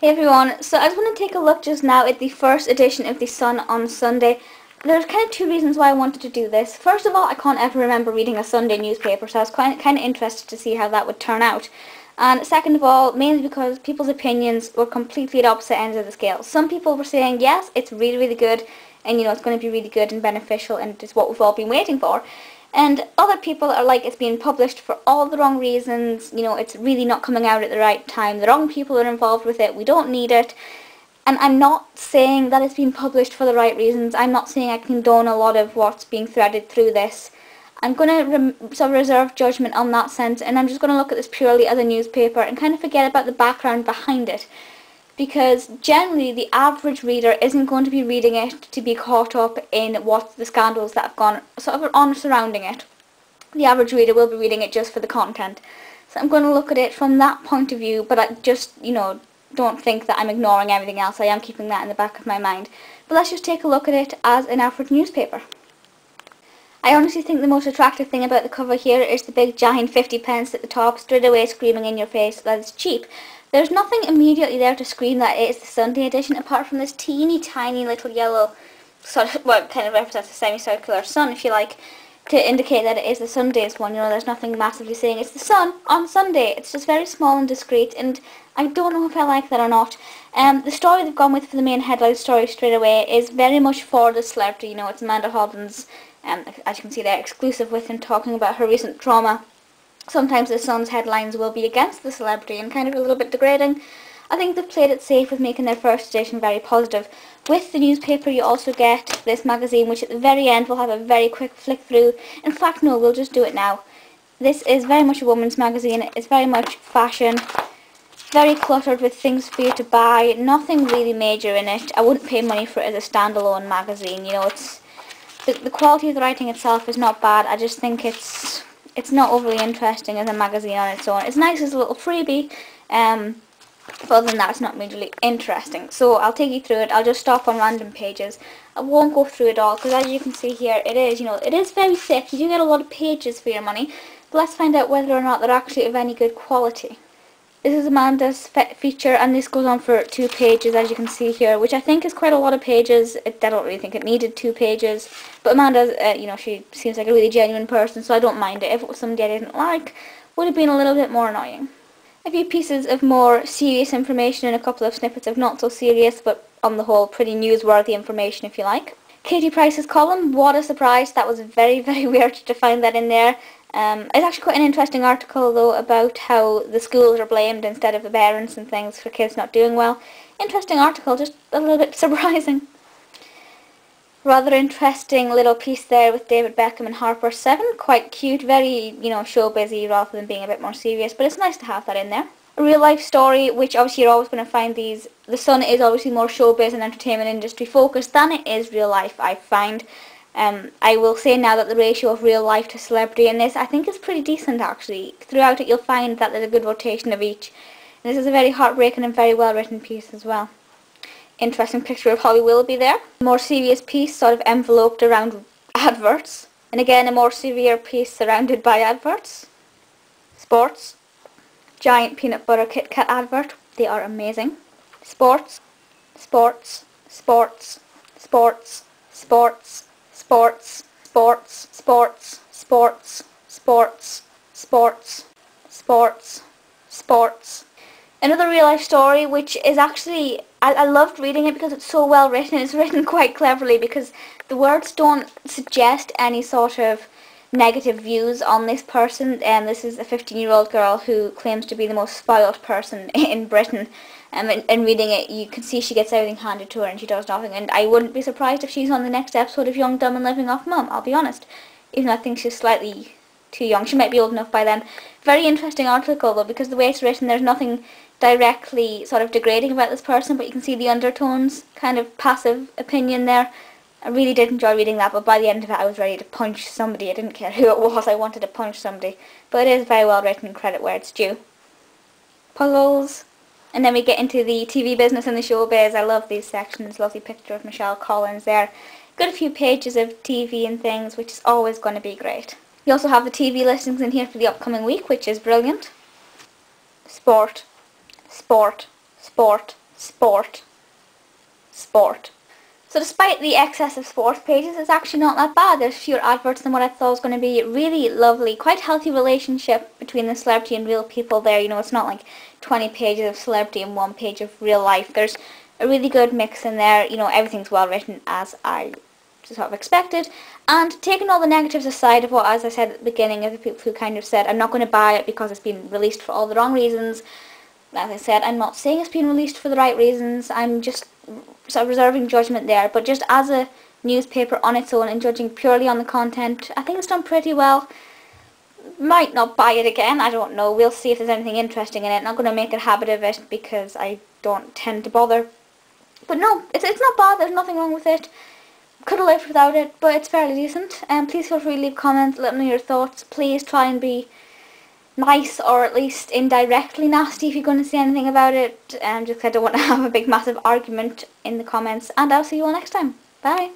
Hey everyone, so I just want to take a look just now at the first edition of The Sun on Sunday. There's kind of two reasons why I wanted to do this. First of all, I can't ever remember reading a Sunday newspaper, so I was kind of interested to see how that would turn out. And second of all, mainly because people's opinions were completely at opposite ends of the scale. Some people were saying, yes, it's really, really good, and it's going to be really good and beneficial, and it's what we've all been waiting for. And other people are like, it's being published for all the wrong reasons, it's really not coming out at the right time, the wrong people are involved with it, we don't need it. And I'm not saying that it's being published for the right reasons. I'm not saying I condone a lot of what's being threaded through this. I'm going to sort of reserve judgment on that sense, and I'm just going to look at this purely as a newspaper and kind of forget about the background behind it. Because generally the average reader isn't going to be reading it to be caught up in what the scandals that have gone sort of on surrounding it. The average reader will be reading it just for the content. So I'm going to look at it from that point of view, but I just, don't think that I'm ignoring everything else. I am keeping that in the back of my mind. But let's just take a look at it as an average newspaper. I honestly think the most attractive thing about the cover here is the big giant 50p at the top, straight away screaming in your face that it's cheap. There's nothing immediately there to scream that it is the Sunday edition, apart from this teeny tiny little yellow, sort of, well, it kind of represents a semicircular sun, if you like, to indicate that it is the Sunday's one. There's nothing massively saying it's the Sun on Sunday. It's just very small and discreet, and I don't know if I like that or not. The story they've gone with for the main headline story straight away is very much for the celebrity. It's Amanda Holden's, as you can see there, exclusive with him talking about her recent trauma. Sometimes the Sun's headlines will be against the celebrity and kind of a little bit degrading. I think they've played it safe with making their first edition very positive. With the newspaper you also get this magazine, which at the very end will have a very quick flick through. In fact, no, we'll just do it now. This is very much a woman's magazine. It's very much fashion, very cluttered with things for you to buy. Nothing really major in it. I wouldn't pay money for it as a standalone magazine. It's the quality of the writing itself is not bad. I just think it's not overly interesting as a magazine on its own. It's nice as a little freebie, but other than that it's not majorly interesting. So I'll take you through it. I'll just stop on random pages. I won't go through it all, because as you can see here, it is very thick. You do get a lot of pages for your money, but let's find out whether or not they're actually of any good quality. This is Amanda's feature, and this goes on for 2 pages, as you can see here, which I think is quite a lot of pages. I don't really think it needed 2 pages, but Amanda's, she seems like a really genuine person, so I don't mind it. If it was somebody I didn't like, would have been a little bit more annoying. A few pieces of more serious information and a couple of snippets of not so serious, but on the whole pretty newsworthy information, if you like. Katie Price's column, what a surprise. That was very, very weird to find that in there. It's actually quite an interesting article though about how the schools are blamed instead of the parents and things for kids not doing well. Interesting article, just a little bit surprising. Rather interesting little piece there with David Beckham and Harper 7. Quite cute, very, showbizy rather than being a bit more serious, but it's nice to have that in there. A real life story, which obviously you're always going to find these. The Sun is obviously more showbiz and entertainment industry focused than it is real life, I find. I will say now that the ratio of real life to celebrity in this I think is pretty decent actually. Throughout it you'll find that there's a good rotation of each. And this is a very heartbreaking and very well written piece as well. Interesting picture of Holly Willoughby there. A more serious piece sort of enveloped around adverts. And again a more severe piece surrounded by adverts. Sports. Giant peanut butter Kit Kat advert. They are amazing. Sports. Sports. Sports. Sports. Sports. Sports, sports, sports, sports, sports, sports, sports, sports. Another real life story which is actually, I loved reading it because it's so well written. It's written quite cleverly because the words don't suggest any sort of negative views on this person. This is a 15-year-old girl who claims to be the most spoiled person in Britain. And reading it, you can see she gets everything handed to her and she does nothing. And I wouldn't be surprised if she's on the next episode of Young, Dumb and Living Off Mum, I'll be honest. Even though I think she's slightly too young. She might be old enough by then. Very interesting article though, because the way it's written, there's nothing directly sort of degrading about this person, but you can see the undertones, kind of passive opinion there. I really did enjoy reading that, but by the end of it I was ready to punch somebody. I didn't care who it was, I wanted to punch somebody. But it is very well written and credit where it's due. Puzzles. And then we get into the TV business and the showbiz. I love these sections. Lovely picture of Michelle Collins there. Got a few pages of TV and things, which is always going to be great. You also have the TV listings in here for the upcoming week, which is brilliant. Sport, sport, sport, sport. So despite the excess of sports pages, it's actually not that bad. There's fewer adverts than what I thought was going to be. Really lovely, quite healthy relationship between the celebrity and real people there. You know, it's not like 20 pages of celebrity and 1 page of real life. There's a really good mix in there. You know, everything's well written as I sort of expected. And taking all the negatives aside of what, as I said at the beginning, of the people who kind of said, I'm not going to buy it because it's been released for all the wrong reasons. As I said, I'm not saying it's been released for the right reasons. I'm just sort of reserving judgment there. But just as a newspaper on its own and judging purely on the content, I think it's done pretty well. Might not buy it again, I don't know. We'll see if there's anything interesting in it. Not going to make a habit of it because I don't tend to bother. But no, it's not bad. There's nothing wrong with it. Could have lived without it, but it's fairly decent. Please feel free to leave comments, let me know your thoughts. Please try and be nice, or at least indirectly nasty if you're going to say anything about it. Just 'cause I don't want to have a big massive argument in the comments. And I'll see you all next time. Bye.